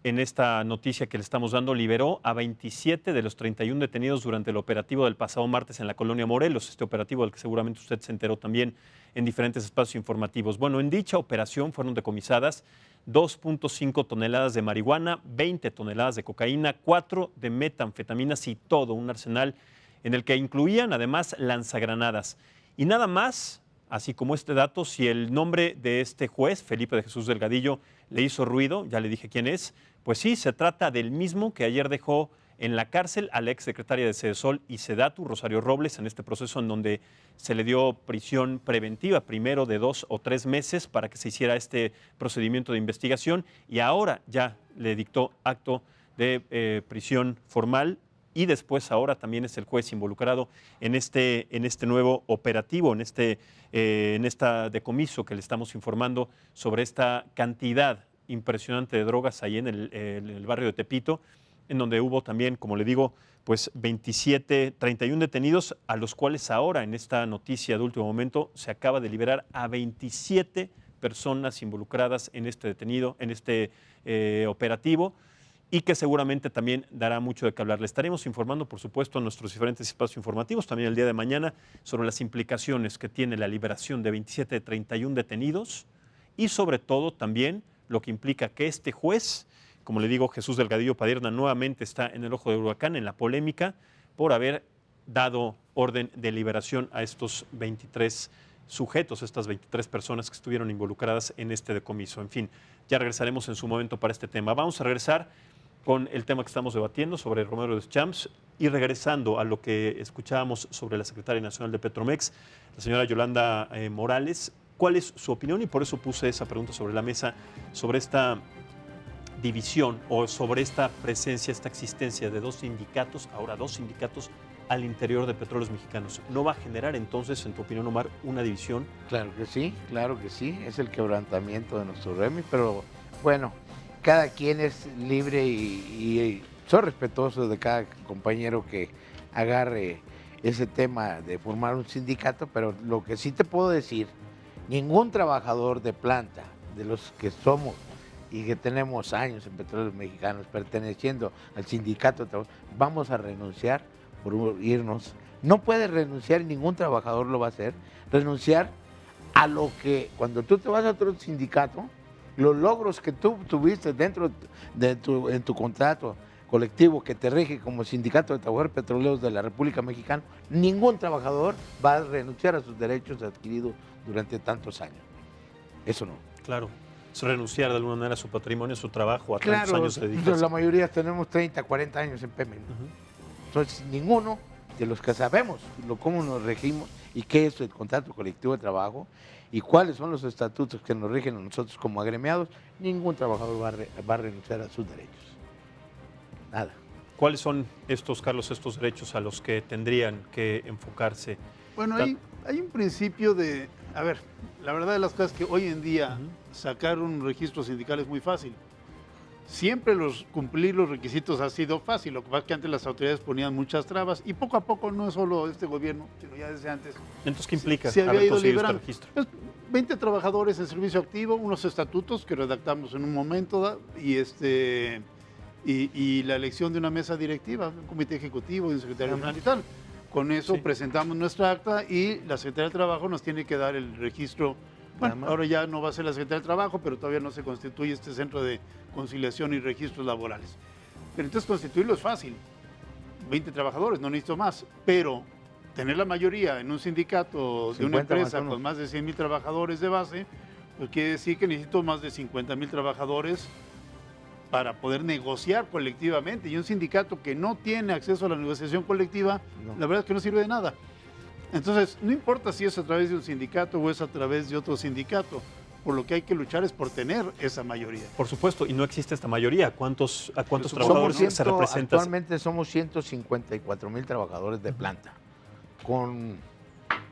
en esta noticia que le estamos dando, liberó a 27 de los 31 detenidos durante el operativo del pasado martes en la colonia Morelos, este operativo del que seguramente usted se enteró también en diferentes espacios informativos. Bueno, en dicha operación fueron decomisadas 2.5 toneladas de marihuana, 20 toneladas de cocaína, 4 de metanfetaminas y todo un arsenal en el que incluían además lanzagranadas. Y nada más, así como este dato, si el nombre de este juez, Felipe de Jesús Delgadillo, le hizo ruido, ya le dije quién es, pues sí, se trata del mismo que ayer dejó en la cárcel a la exsecretaria de Sedesol y Sedatu, Rosario Robles, en este proceso en donde se le dio prisión preventiva, primero de 2 o 3 meses para que se hiciera este procedimiento de investigación, y ahora ya le dictó acto de prisión formal, y después ahora también es el juez involucrado en este nuevo operativo, en esta decomiso que le estamos informando sobre esta cantidad impresionante de drogas ahí en el barrio de Tepito, en donde hubo también, como le digo, pues 31 detenidos, a los cuales ahora en esta noticia de último momento se acaba de liberar a 27 personas involucradas en este operativo, y que seguramente también dará mucho de qué hablar. Le estaremos informando, por supuesto, en nuestros diferentes espacios informativos, también el día de mañana, sobre las implicaciones que tiene la liberación de 27 de 31 detenidos, y sobre todo también lo que implica que este juez, como le digo, Jesús Delgadillo Padierna, nuevamente está en el ojo del huracán, en la polémica, por haber dado orden de liberación a estos 23 sujetos, estas 23 personas que estuvieron involucradas en este decomiso. En fin, ya regresaremos en su momento para este tema. Vamos a regresar con el tema que estamos debatiendo sobre Romero Deschamps, y regresando a lo que escuchábamos sobre la secretaria nacional de Petromex, la señora Yolanda Morales. ¿Cuál es su opinión? Y por eso puse esa pregunta sobre la mesa, sobre esta división o sobre esta presencia, esta existencia de dos sindicatos al interior de Petróleos Mexicanos. ¿No va a generar entonces, en tu opinión, Omar, una división? Claro que sí, es el quebrantamiento de nuestro Remy, pero bueno, cada quien es libre y soy respetuoso de cada compañero que agarre ese tema de formar un sindicato, pero lo que sí te puedo decir, ningún trabajador de planta, de los que somos y que tenemos años en Petróleos Mexicanos perteneciendo al sindicato, vamos a renunciar por irnos. No puede renunciar, ningún trabajador lo va a hacer, renunciar a lo que cuando tú te vas a otro sindicato, los logros que tú tuviste dentro de en tu contrato colectivo que te rige como Sindicato de Trabajadores Petroleros de la República Mexicana, ningún trabajador va a renunciar a sus derechos adquiridos durante tantos años. Eso no. Claro. Es renunciar de alguna manera a su patrimonio, a su trabajo, a tantos años de dedicación. La mayoría tenemos 30, 40 años en Pemex. Entonces, ninguno de los que sabemos cómo nos regimos y qué es el contrato colectivo de trabajo y cuáles son los estatutos que nos rigen a nosotros como agremiados, ningún trabajador va a renunciar a sus derechos. Nada. ¿Cuáles son estos, Carlos, estos derechos a los que tendrían que enfocarse? Bueno, hay un principio de... A ver, la verdad de las cosas es que hoy en día sacar un registro sindical es muy fácil. Siempre cumplir los requisitos ha sido fácil, lo que pasa es que antes las autoridades ponían muchas trabas y poco a poco, no es solo este gobierno, sino ya desde antes. Entonces, ¿qué implica se había haber ido conseguido liberando. este registro? Pues, 20 trabajadores en servicio activo, unos estatutos que redactamos en un momento y la elección de una mesa directiva, un comité ejecutivo y un secretario general y tal. Con eso presentamos nuestra acta y la Secretaría de Trabajo nos tiene que dar el registro. Bueno, ahora ya no va a ser la Secretaría de Trabajo, pero todavía no se constituye este centro de conciliación y registros laborales. Pero entonces constituirlo es fácil. 20 trabajadores, no necesito más. Pero tener la mayoría en un sindicato de una empresa con más de 100,000 trabajadores de base, pues quiere decir que necesito más de 50,000 trabajadores para poder negociar colectivamente. Y un sindicato que no tiene acceso a la negociación colectiva, la verdad es que no sirve de nada. Entonces, no importa si es a través de un sindicato o es a través de otro sindicato, por lo que hay que luchar es por tener esa mayoría. Por supuesto, y no existe esta mayoría. ¿A cuántos trabajadores se representan? Actualmente somos 154,000 trabajadores de planta,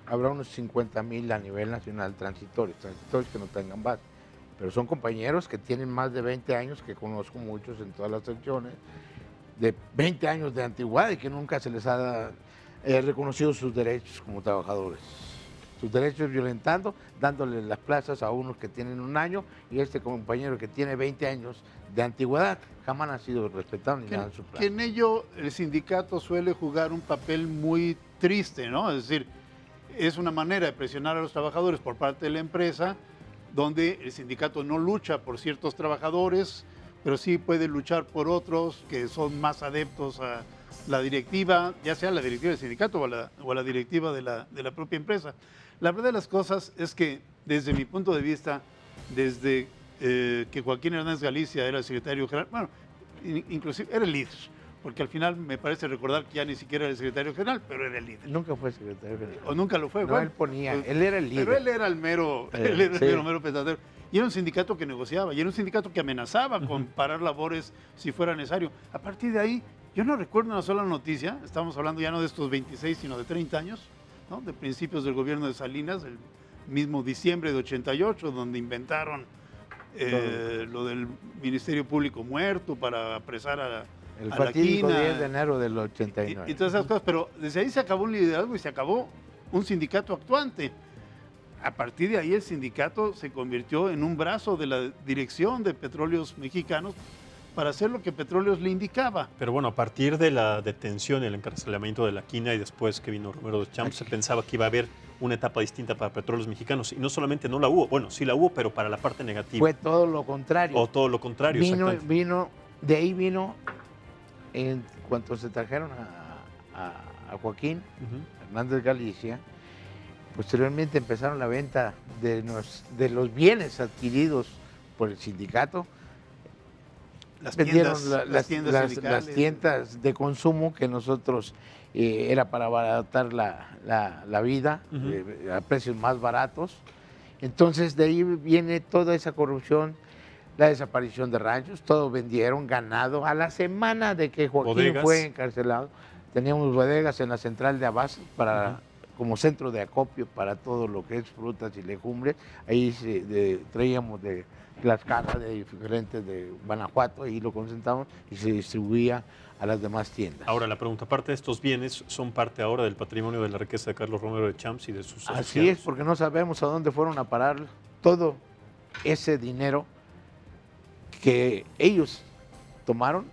habrá unos 50,000 a nivel nacional transitorios que no tengan base. Pero son compañeros que tienen más de 20 años, que conozco muchos en todas las secciones, de 20 años de antigüedad y que nunca se les ha reconocido sus derechos como trabajadores. Sus derechos violentando, dándole las plazas a unos que tienen 1 año y este compañero que tiene 20 años de antigüedad jamás ha sido respetado ni nada en su plaza. Que en ello el sindicato suele jugar un papel muy triste, ¿no? Es decir, es una manera de presionar a los trabajadores por parte de la empresa, donde el sindicato no lucha por ciertos trabajadores, pero sí puede luchar por otros que son más adeptos la directiva, ya sea la directiva del sindicato o la directiva de la propia empresa. La verdad de las cosas es que, desde mi punto de vista, desde que Joaquín Hernández Galicia era el secretario general, bueno, inclusive era el líder, porque al final me parece recordar que ya ni siquiera era el secretario general, pero era el líder. Nunca fue secretario general. O nunca lo fue. No, él ponía, él era el líder. Pero él era el mero, mero petadero. Y era un sindicato que negociaba, y era un sindicato que amenazaba con parar labores si fuera necesario. A partir de ahí, yo no recuerdo una sola noticia, estamos hablando ya no de estos 26, sino de 30 años, ¿no? De principios del gobierno de Salinas, el mismo diciembre de 88, donde inventaron lo del Ministerio Público muerto para apresar a El a fatídico la quina, 10 de enero del 89. y todas esas cosas, pero desde ahí se acabó un liderazgo y se acabó un sindicato actuante. A partir de ahí el sindicato se convirtió en un brazo de la dirección de Petróleos Mexicanos para hacer lo que Petróleos le indicaba. Pero bueno, a partir de la detención y el encarcelamiento de la quina y después que vino Romero de Champs, se pensaba que iba a haber una etapa distinta para Petróleos Mexicanos. Y no solamente no la hubo, bueno, sí la hubo, pero para la parte negativa. Fue todo lo contrario. O todo lo contrario, exactamente. De ahí vino, en cuanto se trajeron a Joaquín Hernández Galicia, posteriormente empezaron la venta de los bienes adquiridos por el sindicato. Vendieron las tiendas de consumo que nosotros era para abaratar la vida a precios más baratos. Entonces de ahí viene toda esa corrupción, la desaparición de ranchos, todo vendieron ganado. A la semana de que Joaquín bodegas. Fue encarcelado, teníamos bodegas en la central de Abastos para como centro de acopio para todo lo que es frutas y legumbres. Ahí traíamos de las cajas de diferentes de Guanajuato y lo concentramos y se distribuía a las demás tiendas. Ahora la pregunta, parte de estos bienes son parte ahora del patrimonio de la riqueza de Carlos Romero de Champs y de sus asociados. Así es, porque no sabemos a dónde fueron a parar todo ese dinero que ellos tomaron,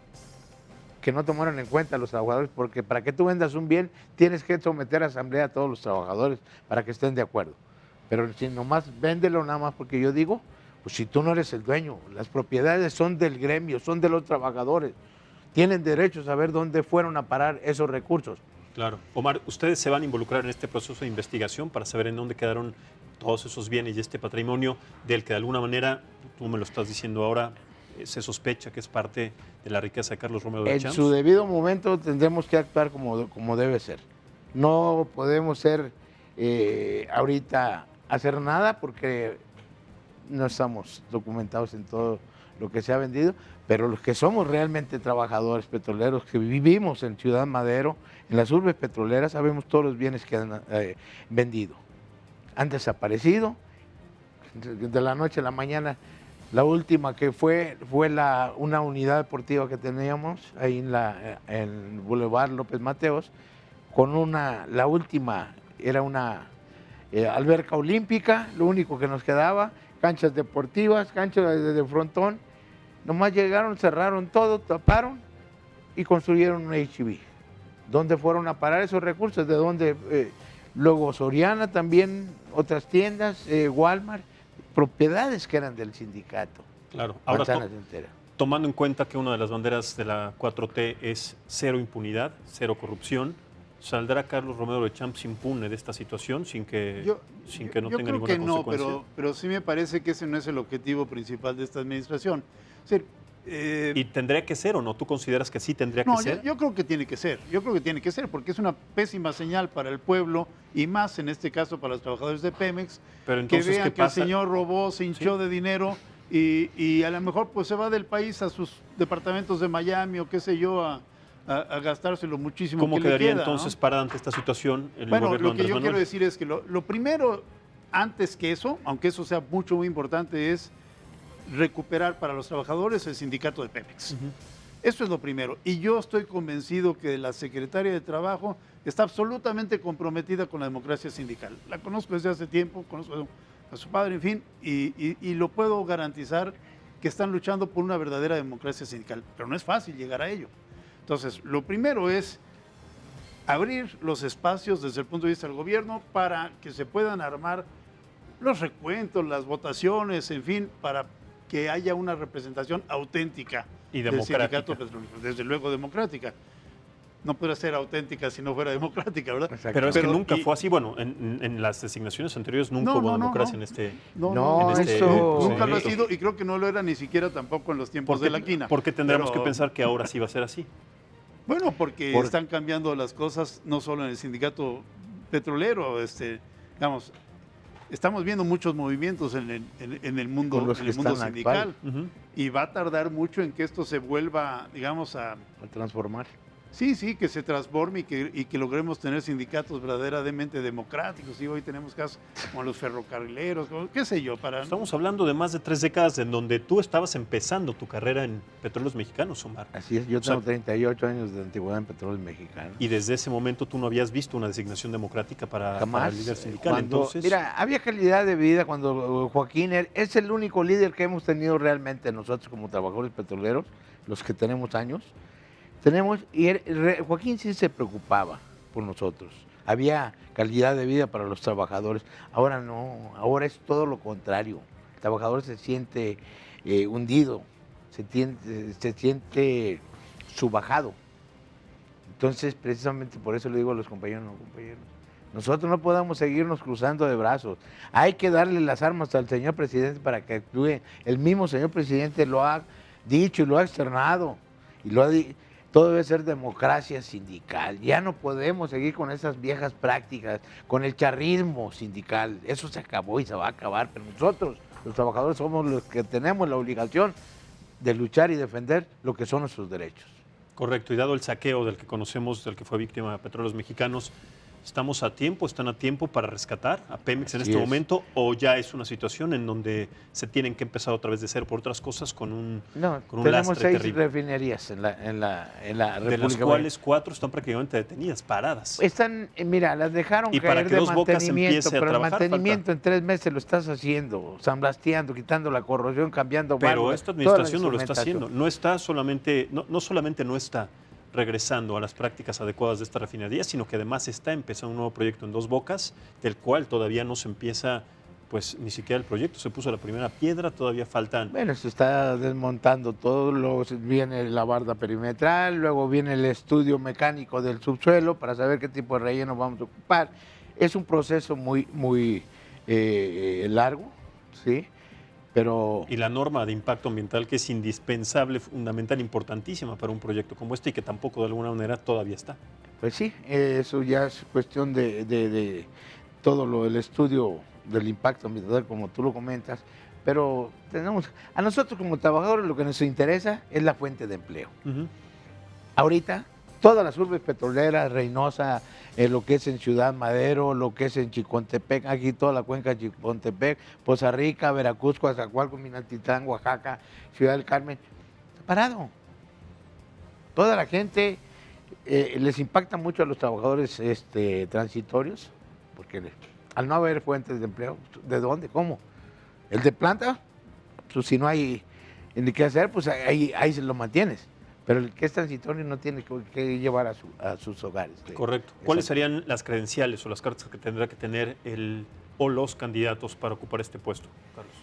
que no tomaron en cuenta a los trabajadores, porque para que tú vendas un bien tienes que someter a asamblea a todos los trabajadores para que estén de acuerdo. Pero si nomás véndelo nada más porque yo digo, pues si tú no eres el dueño, las propiedades son del gremio, son de los trabajadores, tienen derecho a saber dónde fueron a parar esos recursos. Claro. Omar, ¿ustedes se van a involucrar en este proceso de investigación para saber en dónde quedaron todos esos bienes y este patrimonio del que de alguna manera, tú me lo estás diciendo ahora, se sospecha que es parte de la riqueza de Carlos Romero de Champs? En su debido momento tendremos que actuar como debe ser. No podemos ahorita hacer nada porque no estamos documentados en todo lo que se ha vendido, pero los que somos realmente trabajadores petroleros, que vivimos en Ciudad Madero, en las urbes petroleras, sabemos todos los bienes que han vendido. Han desaparecido, de la noche a la mañana. La última que fue una unidad deportiva que teníamos ahí en el Boulevard López Mateos, la última era una alberca olímpica, lo único que nos quedaba, canchas deportivas, canchas de frontón. Nomás llegaron, cerraron todo, taparon y construyeron un H-E-B. ¿Dónde fueron a parar esos recursos? ¿De dónde? Luego Soriana también, otras tiendas, Walmart, propiedades que eran del sindicato. Claro. Ahora, Manzanas entera. tomando en cuenta que una de las banderas de la 4T es cero impunidad, cero corrupción, ¿saldrá Carlos Romero de Champs impune de esta situación sin que no tenga ninguna consecuencia? Yo creo que no, pero sí me parece que ese no es el objetivo principal de esta administración. Es decir, ¿y tendría que ser o no? ¿Tú consideras que sí tendría que ser? Yo creo que tiene que ser. Yo creo que tiene que ser porque es una pésima señal para el pueblo y más en este caso para los trabajadores de Pemex, Pero entonces, que vean ¿qué que el pasa? señor robó, se hinchó de dinero y a lo mejor pues se va del país a sus departamentos de Miami o qué sé yo a gastárselo muchísimo. ¿Cómo que le quedaría queda, entonces ¿no? parada ante esta situación el Bueno, gobierno lo de que Andrés yo Manuel? quiero decir es que lo primero, antes que eso, aunque eso sea muy importante, es recuperar para los trabajadores el sindicato de Pemex. Eso es lo primero. Y yo estoy convencido que la secretaria de Trabajo está absolutamente comprometida con la democracia sindical. La conozco desde hace tiempo, conozco a su padre, en fin, y lo puedo garantizar que están luchando por una verdadera democracia sindical. Pero no es fácil llegar a ello. Entonces, lo primero es abrir los espacios desde el punto de vista del gobierno para que se puedan armar los recuentos, las votaciones, en fin, para que haya una representación auténtica Y del democrática. sindicato petrolero, desde luego democrática. no podría ser auténtica si no fuera democrática, ¿verdad? Exacto. Pero es que nunca y- fue así. Bueno, en las designaciones anteriores nunca hubo democracia en este... No, en este eso- nunca lo ha procedimiento. sido y creo que no lo era ni siquiera tampoco en los tiempos de la quina. ¿Por qué tendríamos Pero, que pensar que ahora sí va a ser así? Bueno, porque están cambiando las cosas, no solo en el sindicato petrolero, digamos, estamos viendo muchos movimientos en el mundo, Con los en que el mundo están sindical Ujú. y va a tardar mucho en que esto se vuelva, digamos, A transformar. sí, que se transforme y que logremos tener sindicatos verdaderamente democráticos. Y hoy tenemos casos como los ferrocarrileros, qué sé yo, para... Estamos hablando de más de 3 décadas en donde tú estabas empezando tu carrera en Petróleos Mexicanos, Omar. Así es, yo O sea, tengo 38 años de antigüedad en Petróleos Mexicanos. Y desde ese momento tú no habías visto una designación democrática para Jamás. el líder sindical. Cuando- Entonces, Mira, había calidad de vida cuando Joaquín es el único líder que hemos tenido realmente nosotros como trabajadores petroleros, los que tenemos años. Joaquín sí se preocupaba por nosotros. Había calidad de vida para los trabajadores. Ahora no, ahora es todo lo contrario. El trabajador se siente hundido, se siente subajado. Entonces, precisamente por eso le digo a los compañeros, no, compañeros, nosotros no podemos seguirnos cruzando de brazos. Hay que darle las armas al señor presidente para que actúe. El mismo señor presidente lo ha dicho y lo ha externado. Y todo debe ser democracia sindical. Ya no podemos seguir con esas viejas prácticas, con el charrismo sindical. Eso se acabó y se va a acabar. Pero nosotros, los trabajadores, somos los que tenemos la obligación de luchar y defender lo que son nuestros derechos. correcto, y dado el saqueo del que conocemos, del que fue víctima de Petróleos Mexicanos, ¿estamos a tiempo, están a tiempo para rescatar a Pemex en Así este es. momento o ya es una situación en donde se tienen que empezar otra vez de cero por otras cosas con un Tenemos lastre 6 terrible? refinerías en la De las República. cuales 4 están prácticamente detenidas, paradas. Están, mira, las dejaron Y para caer que de Dos Bocas mantenimiento, empiece a pero el trabajar, mantenimiento en 3 meses lo estás haciendo, samblasteando, quitando la corrosión, cambiando Pero válvulas, esta toda la administración no lo está instrumentación. haciendo. No está solamente, no solamente no está regresando a las prácticas adecuadas de esta refinería, sino que además está empezando un nuevo proyecto en Dos Bocas, del cual todavía no se empieza, pues ni siquiera el proyecto, se puso la primera piedra, todavía faltan. Bueno, se está desmontando todo, luego viene la barda perimetral, luego viene el estudio mecánico del subsuelo para saber qué tipo de relleno vamos a ocupar. Es un proceso muy largo, ¿sí? Pero Y la norma de impacto ambiental que es indispensable, fundamental, importantísima para un proyecto como este y que tampoco de alguna manera todavía está. pues sí, eso ya es cuestión de todo el estudio del impacto ambiental, como tú lo comentas, pero a nosotros como trabajadores lo que nos interesa es la fuente de empleo. Ujú. Ahorita, todas las urbes petroleras, Reynosa, lo que es en Ciudad Madero, lo que es en Chicontepec, aquí toda la cuenca de Chicontepec, Poza Rica, Veracruz, Coatzacoalcos, Minatitlán, Oaxaca, Ciudad del Carmen, está parado. Toda la gente les impacta mucho a los trabajadores transitorios, porque al no haber fuentes de empleo, ¿de dónde? ¿Cómo? ¿El de planta? Pues si no hay ni qué hacer, pues ahí se lo mantienes. Pero el que es transitorio no tiene que llevar a sus hogares. Correcto. ¿Cuáles serían las credenciales o las cartas que tendrá que tener el o los candidatos para ocupar este puesto, Carlos?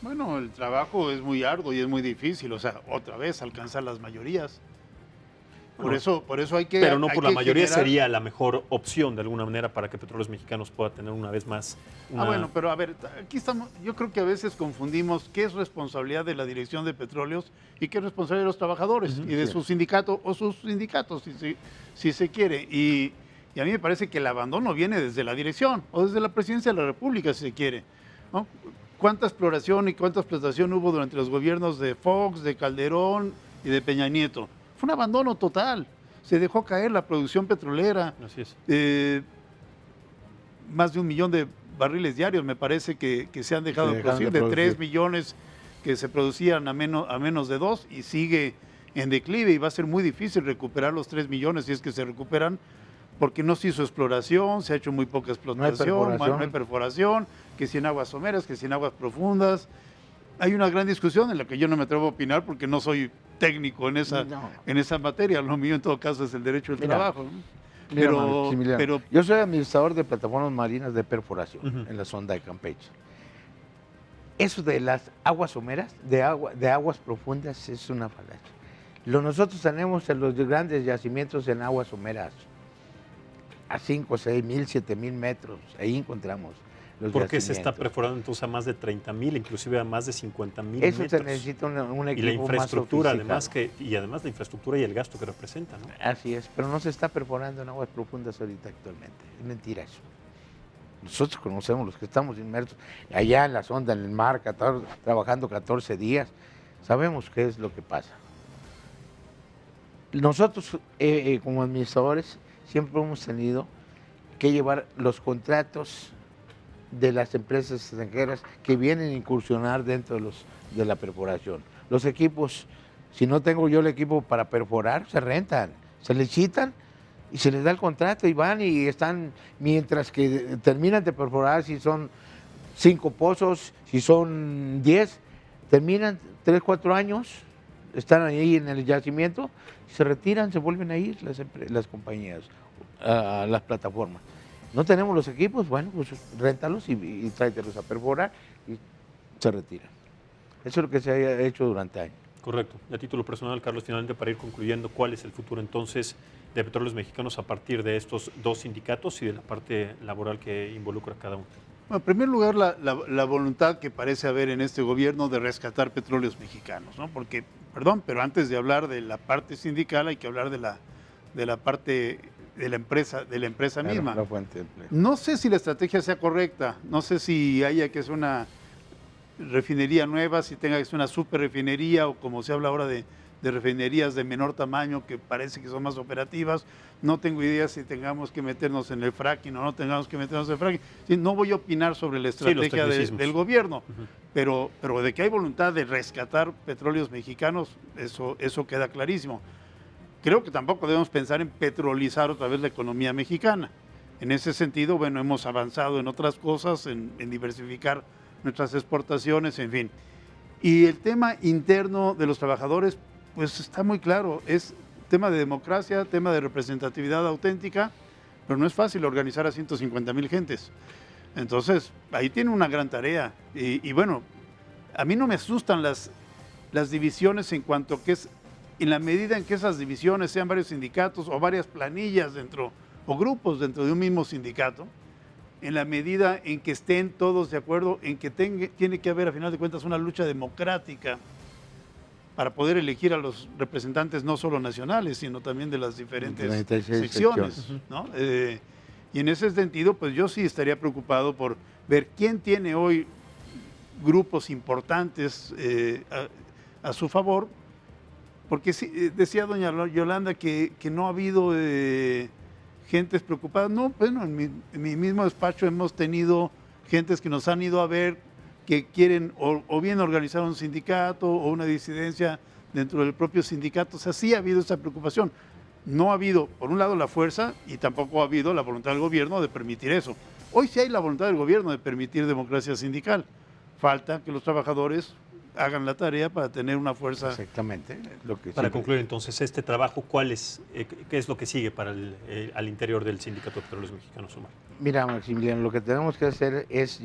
Bueno, el trabajo es muy arduo y es muy difícil, o sea, otra vez alcanzar las mayorías. Por eso hay que... Pero no hay por la que mayoría generar- sería la mejor opción de alguna manera para que Petróleos Mexicanos pueda tener una vez más una... Bueno, pero a ver, aquí estamos, yo creo que a veces confundimos qué es responsabilidad de la Dirección de Petróleos y qué es responsabilidad de los trabajadores y de su sindicato o sus sindicatos, si se quiere. Y a mí me parece que el abandono viene desde la dirección o desde la Presidencia de la República, si se quiere, ¿no? ¿Cuánta exploración y cuánta explotación hubo durante los gobiernos de Fox, de Calderón y de Peña Nieto? Fue un abandono total. Se dejó caer la producción petrolera. Así es. Más de 1 millón de barriles diarios me parece que se han dejado Se de dejaron producir, de de 3 producir. millones que se producían a menos de 2 y sigue en declive y va a ser muy difícil recuperar los 3 millones si es que se recuperan porque no se hizo exploración, se ha hecho muy poca explotación, no hay perforación, que si en aguas someras, que si en aguas profundas. Hay una gran discusión en la que yo no me atrevo a opinar porque no soy técnico en esa materia. Lo mío en todo caso es el derecho del trabajo, ¿no? Mira, Maximiliano, pero yo soy administrador de plataformas marinas de perforación Ujú. en la sonda de Campeche. Eso de las aguas someras, de aguas profundas, es una falacia. Nosotros tenemos en los grandes yacimientos en aguas someras, a 5, 6 mil, 7 mil metros, ahí encontramos los ¿Por qué se yacimientos. está perforando entonces a más de 30,000, inclusive a más de 50,000 Eso metros? se necesita un equipo Y la infraestructura, más sofisticado. además la infraestructura y el gasto que representa, ¿no? Así es, pero no se está perforando en aguas profundas ahorita actualmente. Es mentira eso. Nosotros conocemos los que estamos inmersos allá en la sonda, en el mar, trabajando 14 días. Sabemos qué es lo que pasa. Nosotros, como administradores, siempre hemos tenido que llevar los contratos de las empresas extranjeras que vienen a incursionar dentro de la perforación. Los equipos, si no tengo yo el equipo para perforar, se rentan, se licitan y se les da el contrato y van y están, mientras que terminan de perforar, si son 5 pozos, si son 10, terminan 3, 4 años, están ahí en el yacimiento, se retiran, se vuelven a ir las compañías, a las plataformas. No tenemos los equipos, bueno, pues réntalos y tráetelos a perforar y se retiran. Eso es lo que se ha hecho durante años. Correcto. Y a título personal, Carlos, finalmente para ir concluyendo, ¿cuál es el futuro entonces de Petróleos Mexicanos a partir de estos 2 sindicatos y de la parte laboral que involucra cada uno? Bueno, en primer lugar, la voluntad que parece haber en este gobierno de rescatar Petróleos Mexicanos, ¿no? Porque, perdón, pero antes de hablar de la parte sindical hay que hablar de la parte de la empresa misma. La fuente de empleo. No sé si la estrategia sea correcta, no sé si haya que ser una refinería nueva, si tenga que ser una super refinería o como se habla ahora de refinerías de menor tamaño que parece que son más operativas. No tengo idea si tengamos que meternos en el fracking o no tengamos que meternos en el fracking. Sí, no voy a opinar sobre la estrategia del gobierno, pero de que hay voluntad de rescatar Petróleos Mexicanos, eso queda clarísimo. Creo que tampoco debemos pensar en petrolizar otra vez la economía mexicana. En ese sentido, bueno, hemos avanzado en otras cosas, en diversificar nuestras exportaciones, en fin. Y el tema interno de los trabajadores, pues está muy claro, es tema de democracia, tema de representatividad auténtica, pero no es fácil organizar a 150,000 gentes. Entonces, ahí tiene una gran tarea. Y bueno, a mí no me asustan las divisiones en cuanto que es, en la medida en que esas divisiones sean varios sindicatos o varias planillas dentro, o grupos dentro de un mismo sindicato, en la medida en que estén todos de acuerdo en que tiene que haber, a final de cuentas, una lucha democrática para poder elegir a los representantes no solo nacionales, sino también de las diferentes 36 secciones, ¿no? Y en ese sentido, pues yo sí estaría preocupado por ver quién tiene hoy grupos importantes a su favor, porque sí, decía doña Yolanda que no ha habido gentes preocupadas. No, bueno, en mi mismo despacho hemos tenido gentes que nos han ido a ver, que quieren o bien organizar un sindicato o una disidencia dentro del propio sindicato. O sea, sí ha habido esa preocupación. No ha habido, por un lado, la fuerza y tampoco ha habido la voluntad del gobierno de permitir eso. Hoy sí hay la voluntad del gobierno de permitir democracia sindical. Falta que los trabajadores hagan la tarea para tener una fuerza. Exactamente. Para concluir entonces, este trabajo, ¿qué es lo que sigue para al interior del Sindicato de Petróleos Mexicanos, Omar? Mira, Maximiliano, lo que tenemos que hacer es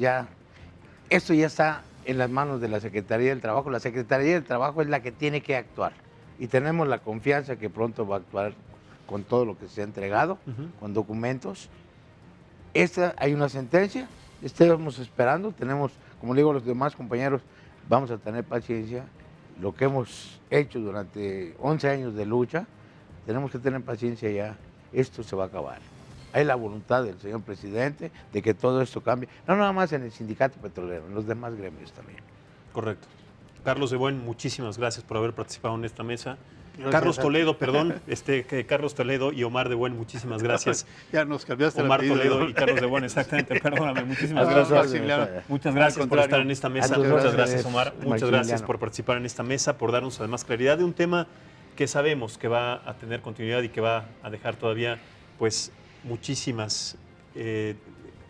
esto ya está en las manos de la Secretaría del Trabajo. La Secretaría del Trabajo es la que tiene que actuar y tenemos la confianza que pronto va a actuar con todo lo que se ha entregado, con documentos. Hay una sentencia, estamos esperando, tenemos, como le digo a los demás compañeros, vamos a tener paciencia. Lo que hemos hecho durante 11 años de lucha, tenemos que tener paciencia ya. Esto se va a acabar. Hay la voluntad del señor presidente de que todo esto cambie. No nada más en el sindicato petrolero, en los demás gremios también. Correcto. Carlos de Buen, muchísimas gracias por haber participado en esta mesa. Gracias. Carlos Toledo, perdón, Carlos Toledo y Omar de Buen, muchísimas gracias. Ya nos cambiaste Omar el apellido. Toledo y Carlos de Buen, exactamente, perdóname, muchísimas Gracias, gracias. Maximiliano. Muchas gracias por estar en esta mesa, muchas gracias Omar, muchas Maximiliano. gracias por participar en esta mesa, por darnos además claridad de un tema que sabemos que va a tener continuidad y que va a dejar todavía pues muchísimas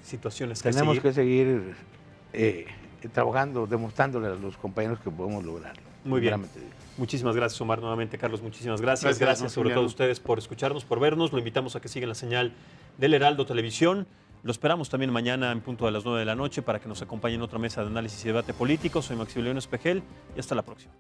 situaciones que Tenemos seguir. que seguir trabajando, demostrándole a los compañeros que podemos lograrlo. Muy bien. Primeramente. Muchísimas gracias, Omar. Nuevamente, Carlos, muchísimas gracias. Gracias, Gracias sobre todo a ustedes por escucharnos, por vernos. Lo invitamos a que sigan la señal del Heraldo Televisión. Lo esperamos también mañana en punto de las 9 de la noche para que nos acompañen en otra mesa de análisis y debate político. Soy Maximiliano Espejel y hasta la próxima.